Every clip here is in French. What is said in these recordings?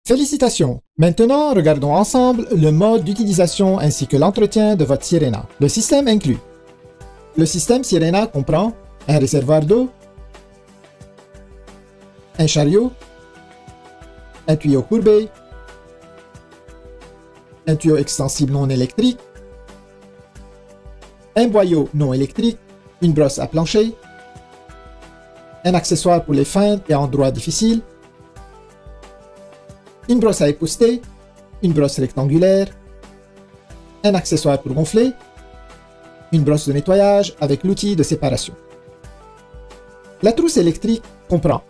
Félicitations! Maintenant, regardons ensemble le mode d'utilisation ainsi que l'entretien de votre Sirena. Le système inclut. Le système Sirena comprend un réservoir d'eau, un chariot, un tuyau courbé, un tuyau extensible non électrique, un boyau non électrique, une brosse à plancher, un accessoire pour les feintes et endroits difficiles, une brosse à épousseter, une brosse rectangulaire, un accessoire pour gonfler, une brosse de nettoyage avec l'outil de séparation. La trousse électrique comprend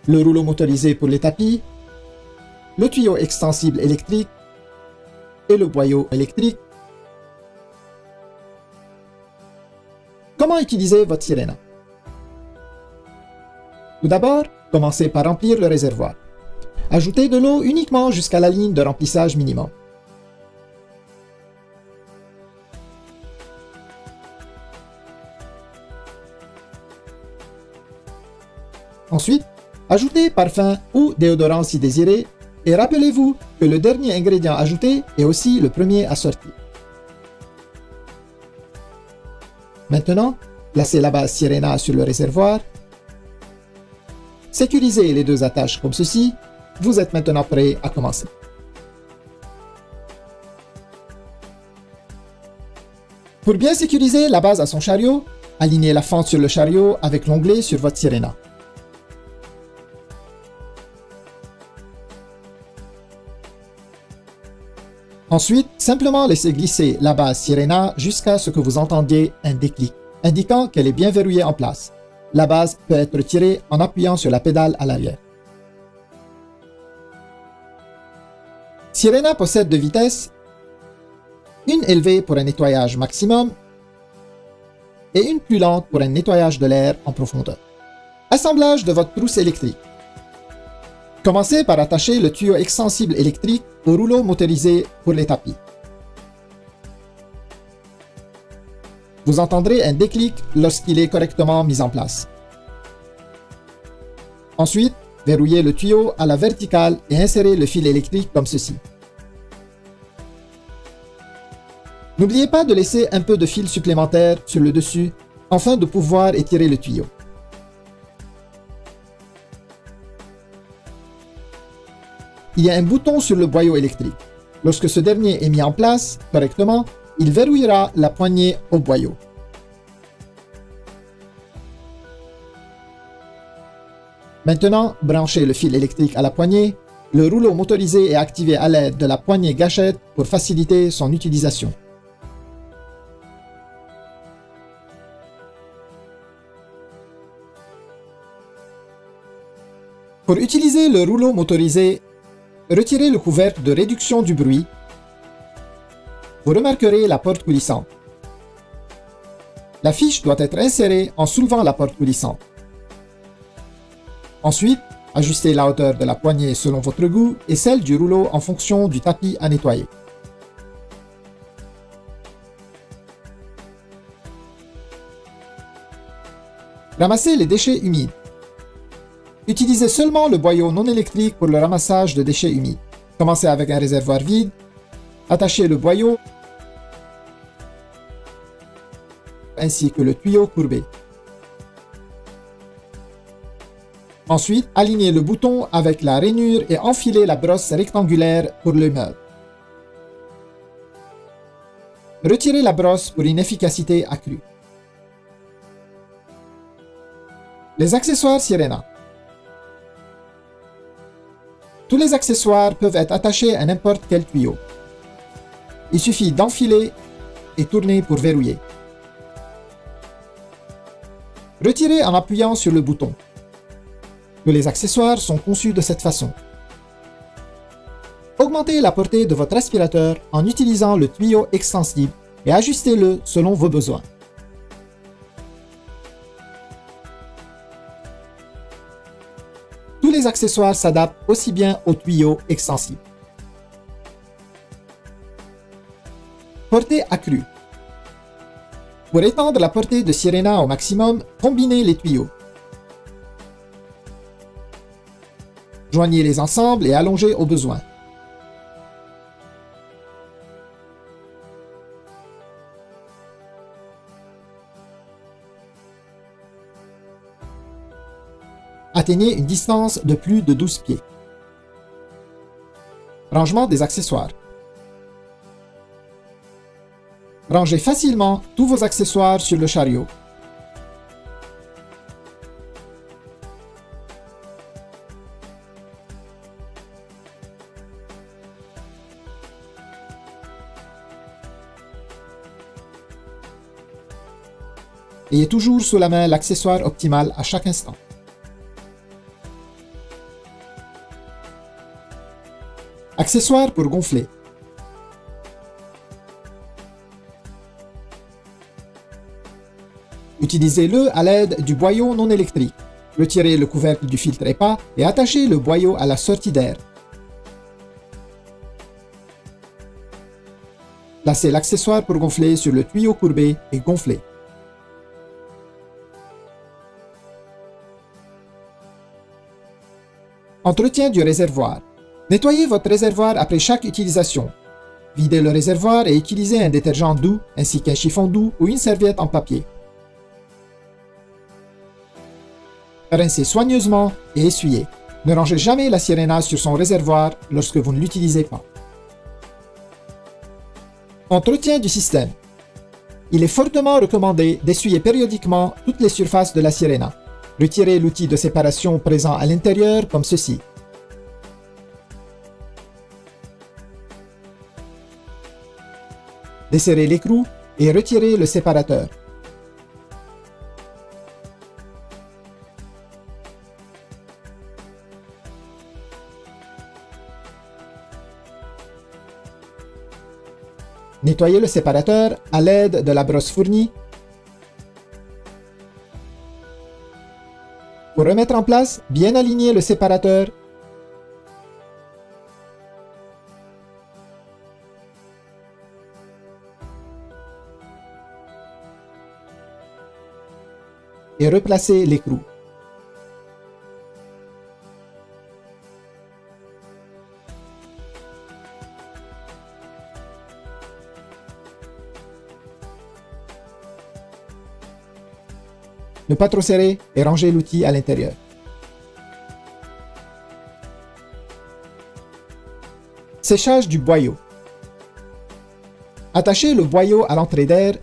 le rouleau motorisé pour les tapis, le tuyau extensible électrique et le boyau électrique. Comment utiliser votre Sirena? Tout d'abord, commencez par remplir le réservoir. Ajoutez de l'eau uniquement jusqu'à la ligne de remplissage minimum. Ensuite, ajoutez parfum ou déodorant si désiré et rappelez-vous que le dernier ingrédient ajouté est aussi le premier à sortir. Maintenant, placez la base Sirena sur le réservoir. Sécurisez les deux attaches comme ceci. Vous êtes maintenant prêt à commencer. Pour bien sécuriser la base à son chariot, alignez la fente sur le chariot avec l'onglet sur votre Sirena. Ensuite, simplement laissez glisser la base Sirena jusqu'à ce que vous entendiez un déclic, indiquant qu'elle est bien verrouillée en place. La base peut être retirée en appuyant sur la pédale à l'arrière. Sirena possède deux vitesses, une élevée pour un nettoyage maximum et une plus lente pour un nettoyage de l'air en profondeur. Assemblage de votre trousse électrique. Commencez par attacher le tuyau extensible électrique au rouleau motorisé pour les tapis. Vous entendrez un déclic lorsqu'il est correctement mis en place. Ensuite, verrouillez le tuyau à la verticale et insérez le fil électrique comme ceci. N'oubliez pas de laisser un peu de fil supplémentaire sur le dessus afin de pouvoir étirer le tuyau. Il y a un bouton sur le boyau électrique. Lorsque ce dernier est mis en place correctement, il verrouillera la poignée au boyau. Maintenant, branchez le fil électrique à la poignée. Le rouleau motorisé est activé à l'aide de la poignée gâchette pour faciliter son utilisation. Pour utiliser le rouleau motorisé, retirez le couvercle de réduction du bruit. Vous remarquerez la porte coulissante. La fiche doit être insérée en soulevant la porte coulissante. Ensuite, ajustez la hauteur de la poignée selon votre goût et celle du rouleau en fonction du tapis à nettoyer. Ramassez les déchets humides. Utilisez seulement le boyau non électrique pour le ramassage de déchets humides. Commencez avec un réservoir vide. Attachez le boyau ainsi que le tuyau courbé. Ensuite, alignez le bouton avec la rainure et enfilez la brosse rectangulaire pour le meuble. Retirez la brosse pour une efficacité accrue. Les accessoires Sirena. Tous les accessoires peuvent être attachés à n'importe quel tuyau. Il suffit d'enfiler et tourner pour verrouiller. Retirez en appuyant sur le bouton. Tous les accessoires sont conçus de cette façon. Augmentez la portée de votre aspirateur en utilisant le tuyau extensible et ajustez-le selon vos besoins. Tous les accessoires s'adaptent aussi bien au tuyau extensible. Portée accrue. Pour étendre la portée de Sirena au maximum, combinez les tuyaux. Joignez-les ensemble et allongez au besoin. Atteignez une distance de plus de 12 pieds. Rangement des accessoires. Rangez facilement tous vos accessoires sur le chariot. Ayez toujours sous la main l'accessoire optimal à chaque instant. Accessoires pour gonfler. Utilisez-le à l'aide du boyau non électrique. Retirez le couvercle du filtre EPA et attachez le boyau à la sortie d'air. Placez l'accessoire pour gonfler sur le tuyau courbé et gonflez. Entretien du réservoir. Nettoyez votre réservoir après chaque utilisation. Videz le réservoir et utilisez un détergent doux ainsi qu'un chiffon doux ou une serviette en papier. Rincez soigneusement et essuyez. Ne rangez jamais la Sirena sur son réservoir lorsque vous ne l'utilisez pas. Entretien du système. Il est fortement recommandé d'essuyer périodiquement toutes les surfaces de la Sirena. Retirez l'outil de séparation présent à l'intérieur comme ceci. Desserrez l'écrou et retirez le séparateur. Nettoyez le séparateur à l'aide de la brosse fournie. Pour remettre en place, bien aligner le séparateur. Et replacer l'écrou. Ne pas trop serrer et ranger l'outil à l'intérieur. Séchage du boyau. Attachez le boyau à l'entrée d'air.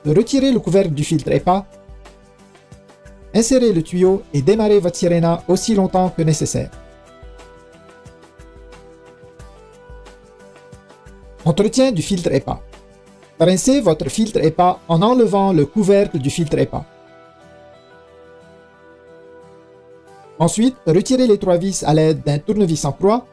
Retirez le couvercle du filtre EPA. Insérez le tuyau et démarrez votre Sirena aussi longtemps que nécessaire. Entretien du filtre EPA. Rincez votre filtre EPA en enlevant le couvercle du filtre EPA. Ensuite, retirez les 3 vis à l'aide d'un tournevis en croix.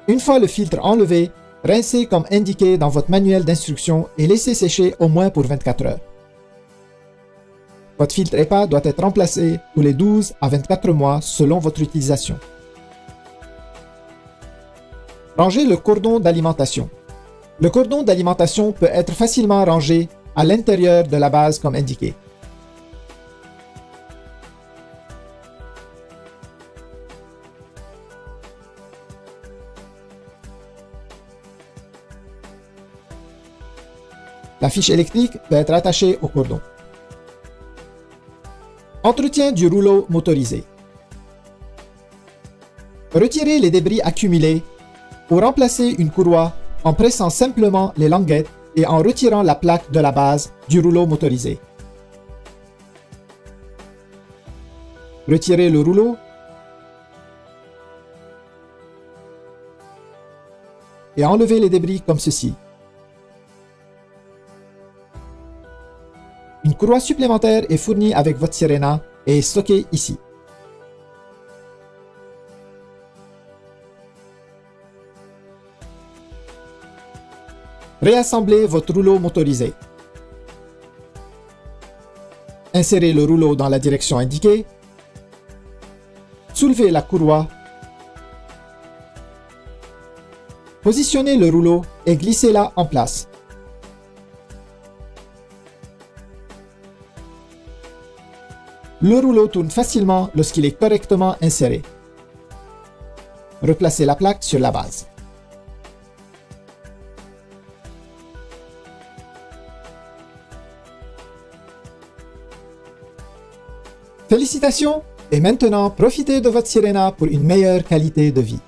Une fois le filtre enlevé, rincez comme indiqué dans votre manuel d'instruction et laissez sécher au moins pour 24 heures. Votre filtre EPA doit être remplacé tous les 12 à 24 mois selon votre utilisation. Rangez le cordon d'alimentation. Le cordon d'alimentation peut être facilement rangé à l'intérieur de la base comme indiqué. La fiche électrique peut être attachée au cordon. Entretien du rouleau motorisé. Retirez les débris accumulés ou remplacez une courroie en pressant simplement les languettes et en retirant la plaque de la base du rouleau motorisé. Retirez le rouleau et enlevez les débris comme ceci. Une courroie supplémentaire est fournie avec votre Sirena et est stockée ici. Réassemblez votre rouleau motorisé. Insérez le rouleau dans la direction indiquée. Soulevez la courroie. Positionnez le rouleau et glissez-la en place. Le rouleau tourne facilement lorsqu'il est correctement inséré. Replacez la plaque sur la base. Félicitations! Et maintenant, profitez de votre Sirena pour une meilleure qualité de vie.